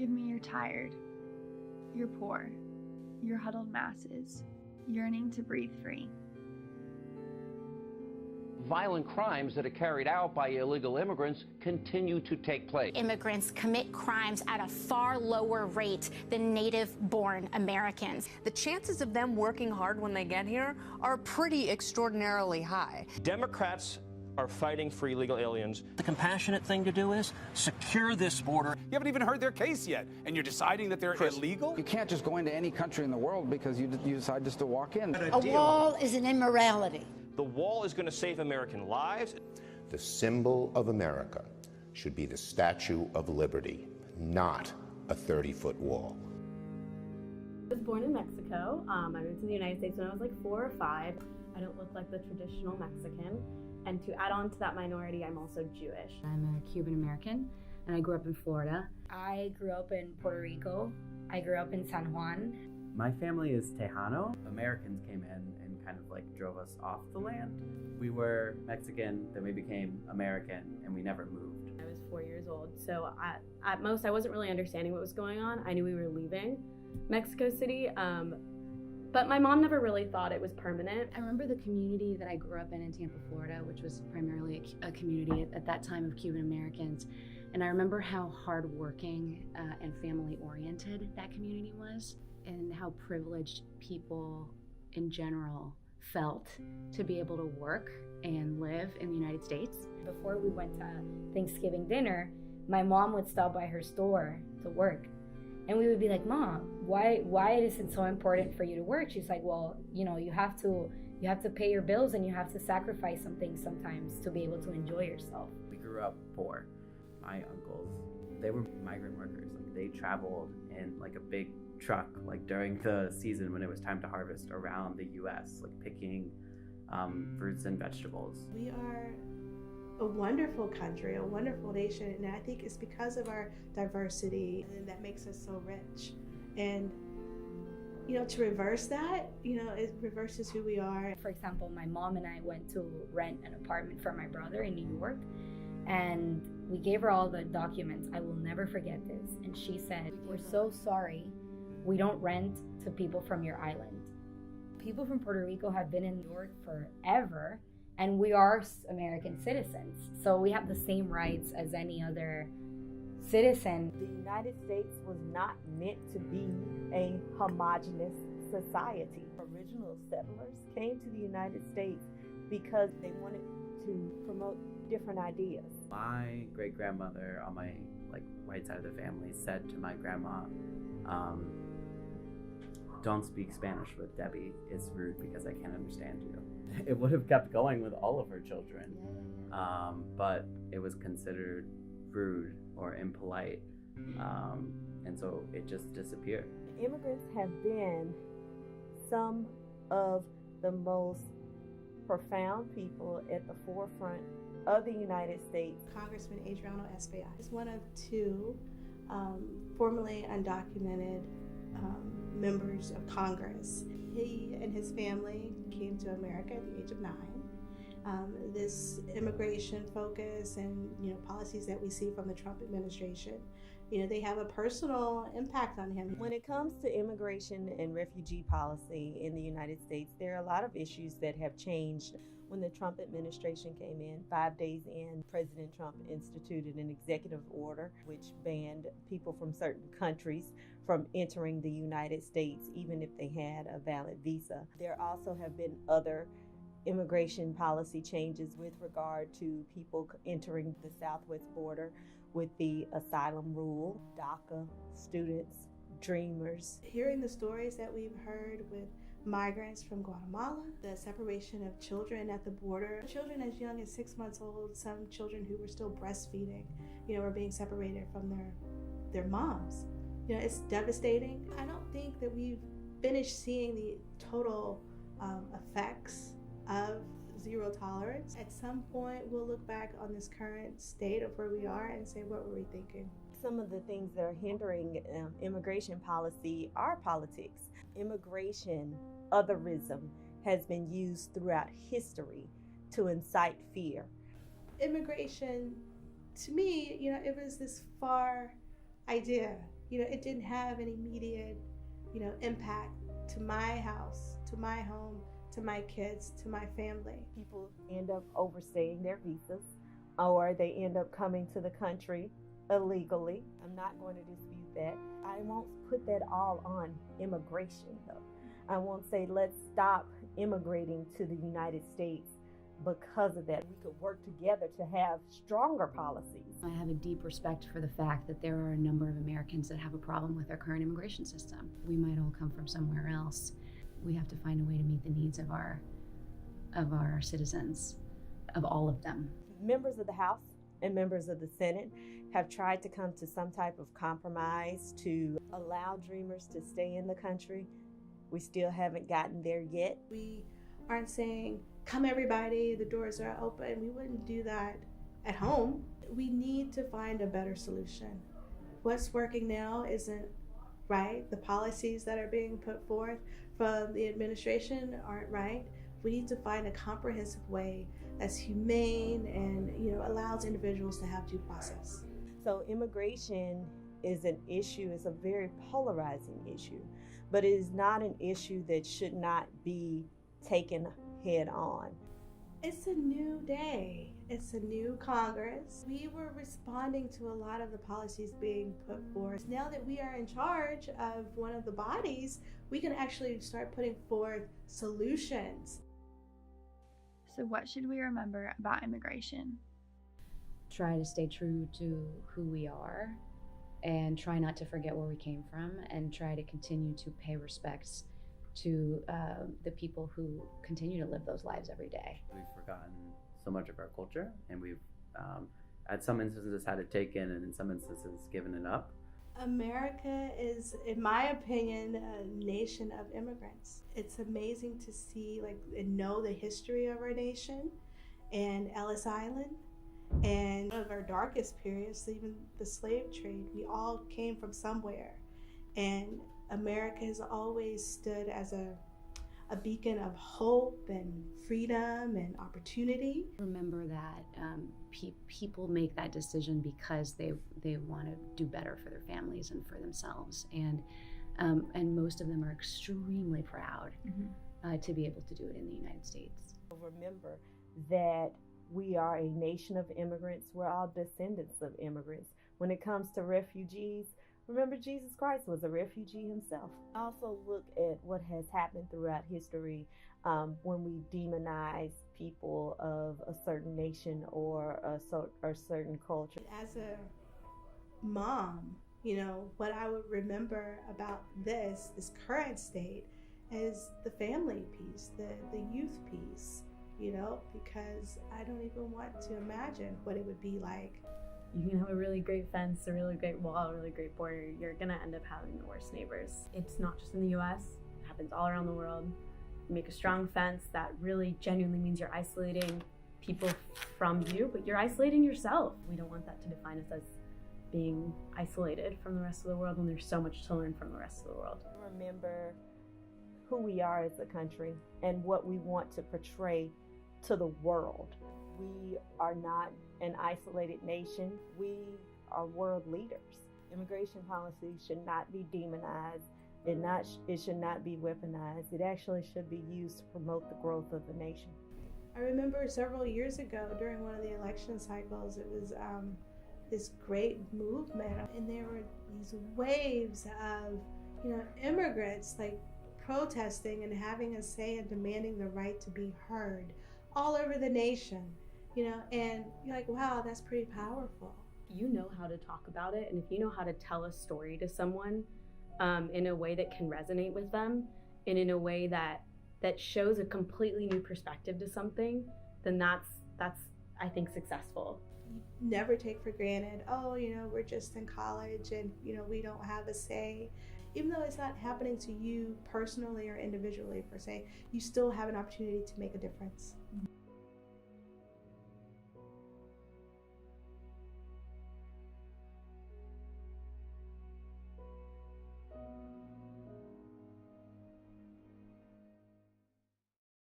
Give me your tired, your poor, your huddled masses, yearning to breathe free. Violent crimes that are carried out by illegal immigrants continue to take place. Immigrants commit crimes at a far lower rate than native-born Americans. The chances of them working hard when they get here are pretty extraordinarily high. Democrats are fighting for illegal aliens. The compassionate thing to do is secure this border. You haven't even heard their case yet, and you're deciding that they're illegal? You can't just go into any country in the world because you decide just to walk in. A wall is an immorality. The wall is going to save American lives. The symbol of America should be the Statue of Liberty, not a 30-foot wall. I was born in Mexico. I moved to the United States when I was like 4 or 5. I don't look like the traditional Mexican. And to add on to that minority, I'm also Jewish. I'm a Cuban American, and I grew up in Florida. I grew up in Puerto Rico. I grew up in San Juan. My family is Tejano. Americans came in and kind of like drove us off the land. We were Mexican, then we became American, and we never moved. I was 4 years old, so at most I wasn't really understanding what was going on. I knew we were leaving Mexico City, but my mom never really thought it was permanent. I remember the community that I grew up in Tampa, Florida, which was primarily a community at that time of Cuban Americans. And I remember how hardworking and family-oriented that community was, and how privileged people in general felt to be able to work and live in the United States. Before we went to Thanksgiving dinner, my mom would stop by her store to work. And we would be like, Mom, why is it so important for you to work? She's like, well, you know, you have to pay your bills, and you have to sacrifice some things sometimes to be able to enjoy yourself. We grew up poor. My uncles, they were migrant workers. Like, they traveled in like a big truck, like during the season when it was time to harvest around the U.S., like picking fruits and vegetables. We are a wonderful country, a wonderful nation, and I think it's because of our diversity that makes us so rich. And you know, to reverse that, you know, it reverses who we are. For example, my mom and I went to rent an apartment for my brother in New York, and we gave her all the documents. I will never forget this. And she said, "We're so sorry, we don't rent to people from your island. People from Puerto Rico have been in New York forever, and we are American citizens, so we have the same rights as any other citizen." The United States was not meant to be a homogenous society. Original settlers came to the United States because they wanted to promote different ideas. My great-grandmother on my right side of the family said to my grandma, "Don't speak Spanish with Debbie. It's rude because I can't understand you." It would have kept going with all of her children, but it was considered rude or impolite, and so it just disappeared. Immigrants have been some of the most profound people at the forefront of the United States. Congressman Adriano Espaillat is one of 2 formerly undocumented members of Congress. He and his family came to America at the age of 9. This immigration focus and policies that we see from the Trump administration, they have a personal impact on him. When it comes to immigration and refugee policy in the United States, there are a lot of issues that have changed. When the Trump administration came in, 5 days in, President Trump instituted an executive order which banned people from certain countries from entering the United States, even if they had a valid visa. There also have been other immigration policy changes with regard to people entering the southwest border with the asylum rule, DACA, students, dreamers. Hearing the stories that we've heard with migrants from Guatemala, the separation of children at the border, children as young as 6 months old, some children who were still breastfeeding, were being separated from their moms. It's devastating. I don't think that we've finished seeing the total effects of zero tolerance. At some point, we'll look back on this current state of where we are and say, what were we thinking? Some of the things that are hindering immigration policy are politics. Immigration, otherism, has been used throughout history to incite fear. Immigration, to me, it was this far idea. it didn't have an immediate, impact to my house, to my home, to my kids, to my family. People end up overstaying their visas, or they end up coming to the country illegally. I'm not going to dispute that. I won't put that all on immigration, though. I won't say let's stop immigrating to the United States because of that. We could work together to have stronger policies. I have a deep respect for the fact that there are a number of Americans that have a problem with our current immigration system. We might all come from somewhere else. We have to find a way to meet the needs of our citizens, of all of them. Members of the House and members of the Senate have tried to come to some type of compromise to allow dreamers to stay in the country. We still haven't gotten there yet. We aren't saying, come everybody, the doors are open. We wouldn't do that at home. We need to find a better solution. What's working now isn't right. The policies that are being put forth from the administration aren't right. We need to find a comprehensive way that's humane and allows individuals to have due process. So immigration is an issue, it's a very polarizing issue, but it is not an issue that should not be taken head on. It's a new day. It's a new Congress. We were responding to a lot of the policies being put forth. Now that we are in charge of one of the bodies, we can actually start putting forth solutions. So what should we remember about immigration? Try to stay true to who we are and try not to forget where we came from, and try to continue to pay respects to the people who continue to live those lives every day. We've forgotten so much of our culture, and we've at some instances had it taken, and in some instances given it up. America is, in my opinion, a nation of immigrants. It's amazing to see and know the history of our nation and Ellis Island, and one of our darkest periods, even the slave trade. We all came from somewhere, and America has always stood as a beacon of hope and freedom and opportunity. Remember that people make that decision because they want to do better for their families and for themselves, and most of them are extremely proud to be able to do it in the United States. Remember that we are a nation of immigrants. We're all descendants of immigrants. When it comes to refugees, remember Jesus Christ was a refugee himself. Also look at what has happened throughout history when we demonize people of a certain nation or a certain culture. As a mom, what I would remember about this current state is the family piece, the youth piece, because I don't even want to imagine what it would be like. You can have a really great fence, a really great wall, a really great border. You're gonna end up having the worst neighbors. It's not just in the US, it happens all around the world. You make a strong fence that really genuinely means you're isolating people from you, but you're isolating yourself. We don't want that to define us as being isolated from the rest of the world when there's so much to learn from the rest of the world. Remember who we are as a country and what we want to portray to the world. We are not an isolated nation. We are world leaders. Immigration policy should not be demonized. It should not be weaponized. It actually should be used to promote the growth of the nation. I remember several years ago during one of the election cycles, it was this great movement, and there were these waves of immigrants protesting and having a say and demanding the right to be heard all over the nation. And you're like, wow, that's pretty powerful. You know how to talk about it, and if you know how to tell a story to someone in a way that can resonate with them, and in a way that shows a completely new perspective to something, then that's I think successful. You never take for granted, we're just in college and we don't have a say. Even though it's not happening to you personally or individually per se, you still have an opportunity to make a difference.